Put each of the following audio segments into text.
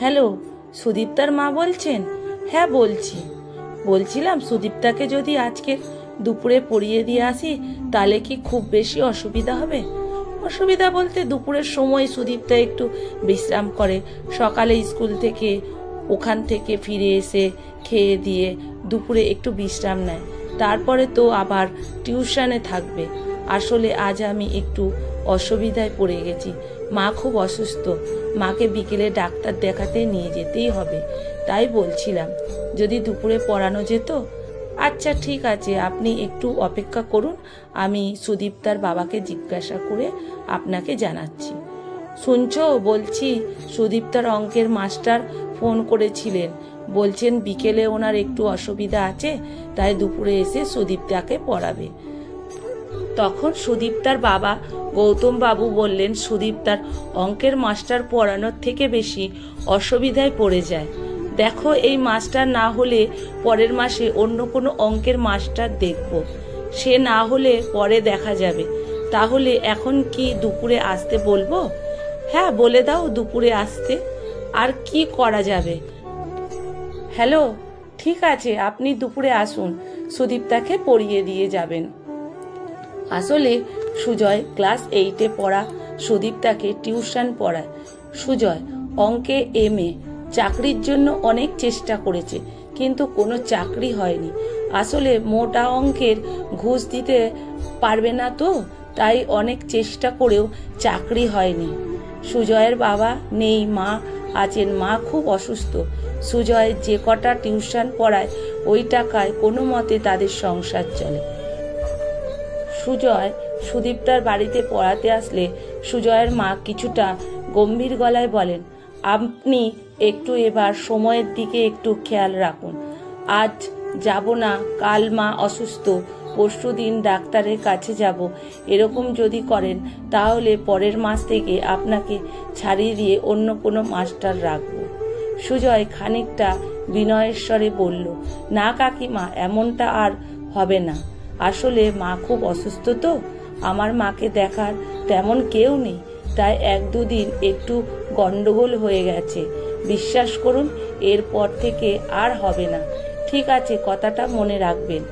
Hello, সুদীপ্তার মা বলছেন? হ্যাঁ বলছি। বলছিলাম সুদীপ্তাকে যদি আজকে দুপুরে পড়িয়ে দিয়ে আসি তাহলে কি খুব বেশি অসুবিধা হবে? অসুবিধা বলতে দুপুরের সময় সুদীপ্তা একটু বিশ্রাম করে, সকালে স্কুল থেকে ওখান থেকে ফিরে এসে খেয়ে দিয়ে দুপুরে একটু বিশ্রাম নেয়, তারপরে তো আবার টিউশনে থাকবে। আসলে আজ আমি একটু অসুবিধায় পড়ে গেছি, মা খুব অসুস্থ, মাকে বিকেলে ডাক্তার দেখাতে নিয়ে যেতেই হবে। তাই বলছিলাম যদি দুপুরে পড়ানো যেত। আচ্ছা ঠিক আছে, আপনি একটু অপেক্ষা করুন, আমি সুদীপ্তার বাবাকে জিজ্ঞাসা করে আপনাকে জানাচ্ছি। শুনছো, বলছি সুদীপ্তার অঙ্কের মাস্টার ফোন করেছিলেন, বলছেন বিকেলে ওনার একটু অসুবিধা আছে, তাই দুপুরে এসে সুদীপ্তাকে পড়াবে। তখন সুদীপ্তার বাবা গৌতম বাবু বললেন, সুদীপ্তার অঙ্কের মাস্টার পড়ানোর থেকে বেশি অসুবিধায় পড়ে যায়। দেখো, এই মাস্টার না হলে পরের মাসে অন্য কোনো অঙ্কের মাস্টার দেখব, সে না হলে পরে দেখা যাবে। তাহলে এখন কি দুপুরে আসতে বলবো? হ্যাঁ বলে দাও দুপুরে আসতে, আর কি করা যাবে। হ্যালো, ঠিক আছে, আপনি দুপুরে আসুন, সুদীপ্তাকে পড়িয়ে দিয়ে যাবেন। আসলে সুজয় ক্লাস 8-এ পড়া সুদীপ্তাকে টিউশন পড়ায়। সুজয় অঙ্কে MA, চাকরির জন্য অনেক চেষ্টা করেছে, কিন্তু কোনো চাকরি হয়নি। আসলে মোটা অঙ্কের ঘুষ দিতে পারবে না তো, তাই অনেক চেষ্টা করেও চাকরি হয়নি। সুজয়ের বাবা নেই, মা আছেন, মা খুব অসুস্থ। সুজয় যে কটা টিউশন পড়ায় ওই টাকায় কোনো মতে তাদের সংসার চলে। সুজয় সুদীপ্তার বাড়িতে পড়াতে আসলে সুজয়ের মা কিছুটা গম্ভীর গলায় বলেন, আপনি একটু এবার সময়ের দিকে একটু খেয়াল রাখুন। আজ যাব না, কাল মা অসুস্থ, পরশুদিন ডাক্তারের কাছে যাব, এরকম যদি করেন তাহলে পরের মাস থেকে আপনাকে ছাড়িয়ে দিয়ে অন্য কোনো মাস্টার রাখব। সুজয় খানিকটা বিনয়ের স্বরে বলল, না কাকিমা, এমনটা আর হবে না। আসলে মা খুব অসুস্থ তো, আমার মাকে দেখার তেমন কেউ নেই, তাই 1-2 দিন একটু গন্ডগোল হয়ে গেছে। বিশ্বাস করুন, এরপর থেকে আর হবে না। ঠিক আছে, কথাটা মনে রাখবেন।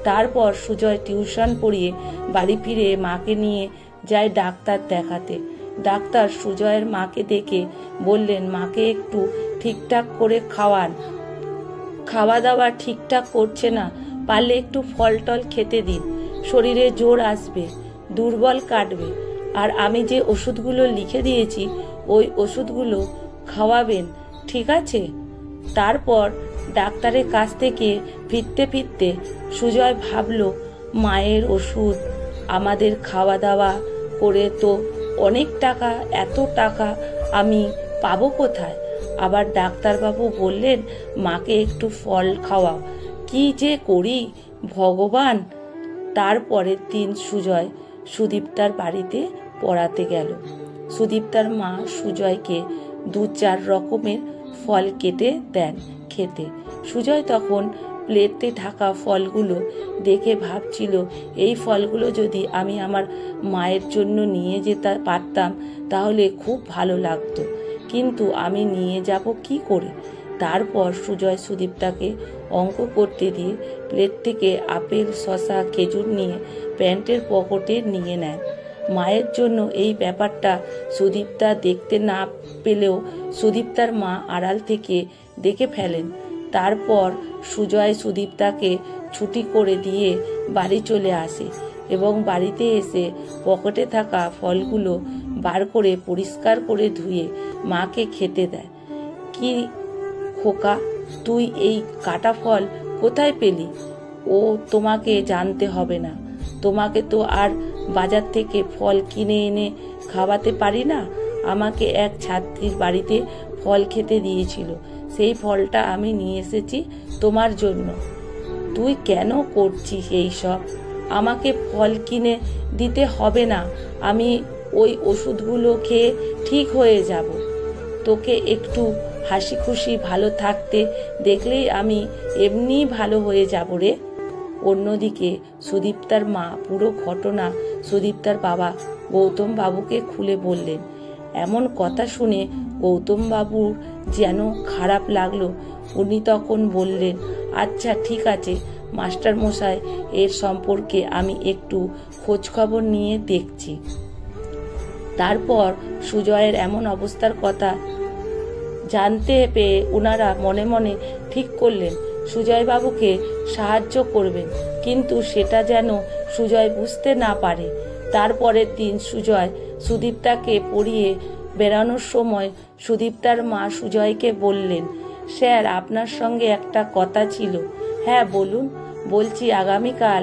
তারপর সুজয় টিউশন পড়িয়ে বাড়ি ফিরে মাকে নিয়ে যায় ডাক্তার দেখাতে। ডাক্তার সুজয়ের মাকে দেখে বললেন, মাকে একটু ঠিকঠাক করে খাওয়ান, খাওয়া দাওয়া ঠিকঠাক করছে না, পারলে একটু ফল টল খেতে দিন, শরীরে জোর আসবে, দুর্বল কাটবে। আর আমি যে ওষুধগুলো লিখে দিয়েছি ওই ওষুধগুলো খাওয়াবেন, ঠিক আছে? তারপর ডাক্তারের কাছ থেকে ফিরতে ফিরতে সুজয় ভাবল, মায়ের ওষুধ, আমাদের খাওয়া দাওয়া করে তো অনেক টাকা, এত টাকা আমি পাবো কোথায়? আবার ডাক্তারবাবু বললেন মাকে একটু ফল খাওয়াও, কি যে করি ভগবান। তারপরের দিন সুজয় সুদীপ্তার বাড়িতে পড়াতে গেল। সুদীপ্তার মা সুজয়কে 2-4 রকমের ফল কেটে দেন খেতে। সুজয় তখন প্লেটে থাকা ফলগুলো দেখে ভাবছিল, এই ফলগুলো যদি আমি আমার মায়ের জন্য নিয়ে যেতে পারতাম তাহলে খুব ভালো লাগতো, কিন্তু আমি নিয়ে যাব কি করে? তারপর সুজয় সুদীপ্তাকে অঙ্ক করতে দিয়ে প্লেট থেকে আপেল, শসা, খেজুর নিয়ে প্যান্টের পকেটে নিয়ে নেন। মায়ের জন্য এই ব্যাপারটা সুদীপ্তা দেখতে না পেলেও সুদীপ্তার মা আড়াল থেকে দেখে ফেলেন। তারপর সুজয় সুদীপ্তাকে ছুটি করে দিয়ে বাড়ি চলে আসে এবং বাড়িতে এসে পকেটে থাকা ফলগুলো বার করে পরিষ্কার করে ধুয়ে মাকে খেতে দেয়। কি খোকা, তুই এই কাটা ফল কোথায় পেলি? ও তোমাকে জানতে হবে না, তোমাকে তো আর বাজার থেকে ফল কিনে এনে খাওয়াতে পারি না। আমাকে এক ছাত্রীর বাড়িতে ফল খেতে দিয়েছিল, সেই ফলটা আমি নিয়ে এসেছি তোমার জন্য। তুই কেন করছিস এই সব? আমাকে ফল কিনে দিতে হবে না, আমি ওই ওষুধগুলো খেয়ে ঠিক হয়ে যাব। তোকে একটু হাসি খুশি ভালো থাকতে দেখলেই আমি এমনি ভালো হয়ে যাব রে। অন্যদিকে সুদীপ্তার মা পুরো ঘটনা সুদীপ্তার বাবা গৌতম বাবুকে খুলে বললেন। এমন কথা শুনে গৌতম বাবুর যেন খারাপ লাগলো। উনি তখন বললেন, আচ্ছা ঠিক আছে মাস্টার মশাই, এর সম্পর্কে আমি একটু খোঁজ খবর নিয়ে দেখছি। তারপর সুজয়ের এমন অবস্থার কথা জানতে পেয়ে ওনারা মনে মনে ঠিক করলেন সুজয় বাবুকে সাহায্য করবেন, কিন্তু সেটা যেন সুজয় বুঝতে না পারে। তারপরের দিন সুজয় সুদীপ্তাকে পড়িয়ে বেরানোর সময় সুদীপ্তার মা সুজয়কে বললেন, স্যার আপনার সঙ্গে একটা কথা ছিল। হ্যাঁ বলুন। বলছি আগামীকাল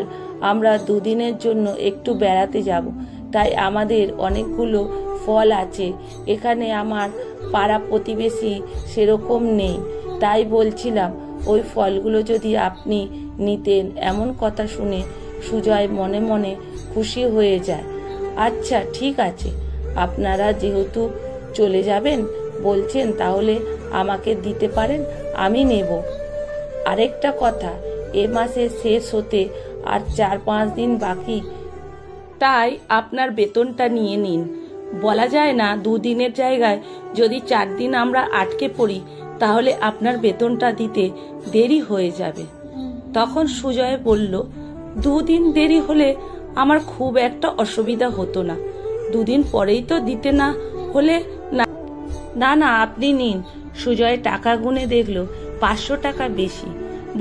আমরা দুদিনের জন্য একটু বেড়াতে যাব, তাই আমাদের অনেকগুলো ফল আছে। এখানে আমার পাড়া প্রতিবেশী সেরকম নেই, তাই বলছিলাম ওই ফলগুলো যদি আপনি নিতেন। এমন কথা শুনে সুজয় মনে মনে খুশি হয়ে যায়। আচ্ছা ঠিক আছে, আপনারা যেহেতু চলে যাবেন বলছেন, তাহলে আমাকে দিতে পারেন, আমি নেব। আরেকটা কথা, এ মাসে শেষ হতে আর 4-5 দিন বাকি, তাই আপনার বেতনটা নিয়ে নিন। বলা যায় না, 2 দিনের জায়গায় যদি 4 দিন আমরা আটকে পড়ি তাহলে আপনার বেতনটা দিতে দেরি হয়ে যাবে। তখন সুজয় বলল, 2 দিন দেরি হলে আমার খুব একটা অসুবিধা হতো না, 2 দিন পরেই তো দিতে না হলে। না না আপনি নিন। সুজয় টাকা গুনে দেখলো 500 টাকা বেশি।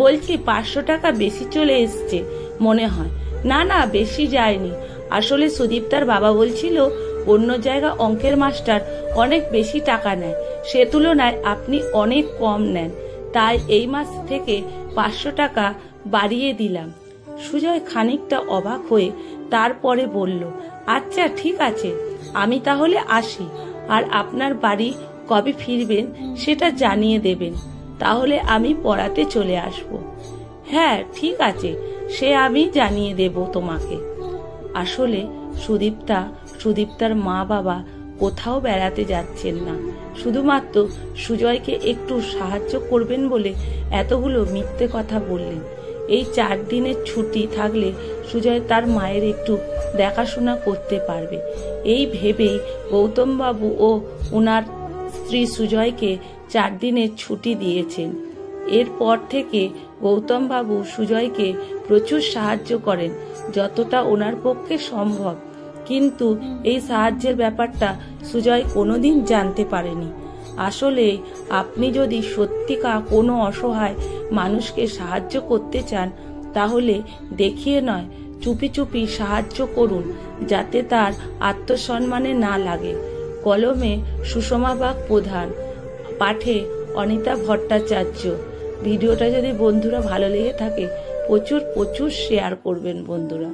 বলছি 500 টাকা বেশি চলে এসছে মনে হয়। না না বেশি যায়নি, আসলে সুদীপ্তার বাবা বলছিল অন্য জায়গা অঙ্কের মাস্টার অনেক বেশি টাকা নেয়, সে তুলনায় আপনি অনেক কম নেন, তাই এই মাস থেকে 500 টাকা বাড়িয়ে দিলাম। সুজয় খানিকটা অবাক হয়ে তারপরে বলল, আচ্ছা ঠিক আছে, আমি তাহলে আসি, আর আপনার বাড়ি কবে ফিরবেন সেটা জানিয়ে দেবেন, তাহলে আমি পড়াতে চলে আসব। হ্যাঁ ঠিক আছে, সে আমি জানিয়ে দেব তোমাকে। আসলে সুদীপ্তার মা বাবা কোথাও বেড়াতে যাচ্ছেন না, শুধুমাত্র সুজয়কে একটু সাহায্য করবেন বলে এতগুলো মিথ্যে কথা বললেন। এই 4 দিনের ছুটি থাকলে সুজয় তার মায়ের একটু দেখাশোনা করতে পারবে, এই ভেবেই গৌতম বাবু ও ওনার স্ত্রী সুজয়কে 4 দিনের ছুটি দিয়েছেন। এরপর থেকে গৌতম বাবু সুজয়কে প্রচুর সাহায্য করেন, যতটা ওনার পক্ষে সম্ভব। কিন্তু এই সাহায্যের ব্যাপারটা সুজয় কোনোদিন জানতে পারেনি। আসলে আপনি যদি সত্যিকার কোনো অসহায় মানুষকে সাহায্য করতে চান, তাহলে দেখিয়ে নয় চুপি চুপি সাহায্য করুন, যাতে তার আত্মসম্মানে না লাগে। কলমে সুষমা বাগ প্রধান, পাঠে অনিতা ভট্টাচার্য। ভিডিওটা যদি বন্ধুরা ভালো লেগে থাকে প্রচুর শেয়ার করবেন বন্ধুরা।